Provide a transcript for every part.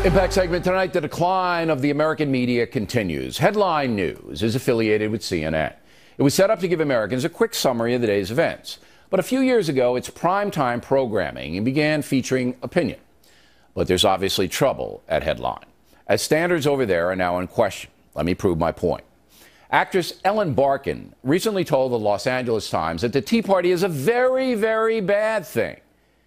Impact segment tonight, the decline of the American media continues. Headline News is affiliated with CNN. It was set up to give Americans a quick summary of the day's events. But a few years ago, its primetime programming began featuring opinion. But there's obviously trouble at Headline, as standards over there are now in question. Let me prove my point. Actress Ellen Barkin recently told the Los Angeles Times that the Tea Party is a very, very bad thing,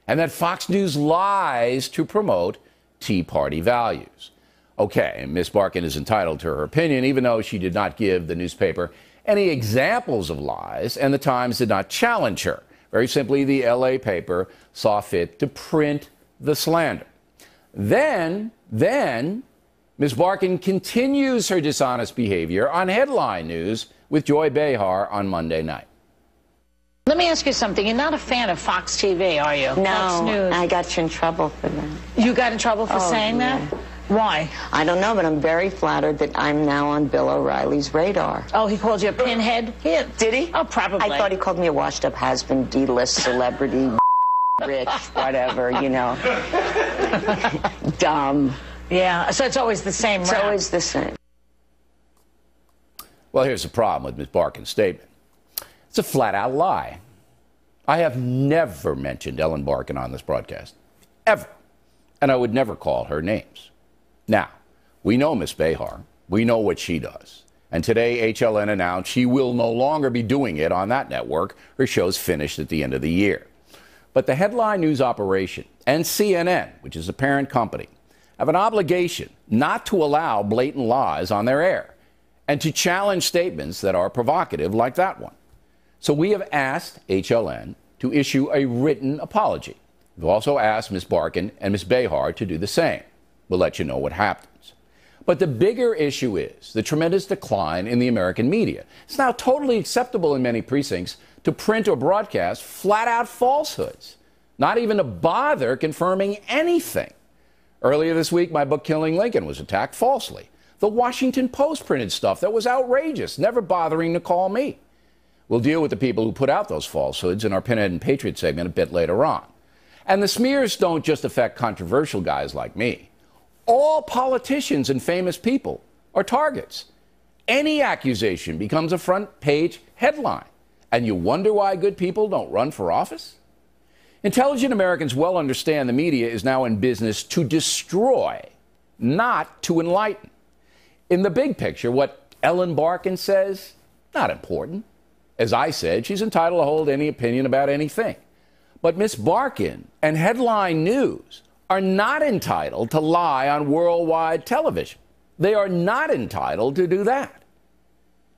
and that Fox News lies to promote Tea Party values. Okay, Miss Barkin is entitled to her opinion, even though she did not give the newspaper any examples of lies, and the Times did not challenge her. Very simply, the LA paper saw fit to print the slander. Then Ms. Barkin continues her dishonest behavior on Headline News with Joy Behar on Monday night. Let me ask you something. You're not a fan of Fox TV, are you? No, Fox News. I got you in trouble for that. You got in trouble for saying that? Why? I don't know, but I'm very flattered that I'm now on Bill O'Reilly's radar. Oh, he called you a pinhead? Did he? Oh, probably. I thought he called me a washed-up husband, D-list celebrity, rich, whatever, you know. Dumb. Yeah, so it's always the same It's route. always the same. Well, here's the problem with Ms. Barkin's statement. It's a flat-out lie. I have never mentioned Ellen Barkin on this broadcast, ever. And I would never call her names. Now, we know Ms. Behar. We know what she does. And today, HLN announced she will no longer be doing it on that network. Her show's finished at the end of the year. But the Headline News operation and CNN, which is a parent company, have an obligation not to allow blatant lies on their air and to challenge statements that are provocative like that one. So we have asked HLN to issue a written apology. We've also asked Ms. Barkin and Ms. Behar to do the same. We'll let you know what happens. But the bigger issue is the tremendous decline in the American media. It's now totally acceptable in many precincts to print or broadcast flat-out falsehoods, not even to bother confirming anything. Earlier this week, my book, Killing Lincoln, was attacked falsely. The Washington Post printed stuff that was outrageous, never bothering to call me. We'll deal with the people who put out those falsehoods in our Pinhead and Patriot segment a bit later on. And the smears don't just affect controversial guys like me. All politicians and famous people are targets. Any accusation becomes a front-page headline. And you wonder why good people don't run for office? Intelligent Americans well understand the media is now in business to destroy, not to enlighten. In the big picture, what Ellen Barkin says, not important. As I said, she's entitled to hold any opinion about anything. But Miss Barkin and Headline News are not entitled to lie on worldwide television. They are not entitled to do that.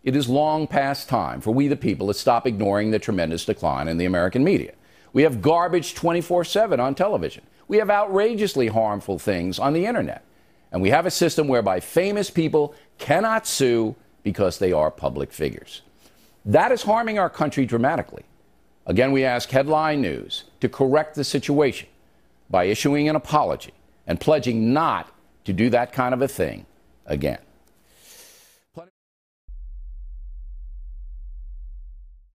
It is long past time for we the people to stop ignoring the tremendous decline in the American media. We have garbage 24/7 on television. We have outrageously harmful things on the internet. And we have a system whereby famous people cannot sue because they are public figures. That is harming our country dramatically. Again, we ask Headline News to correct the situation by issuing an apology and pledging not to do that kind of a thing again.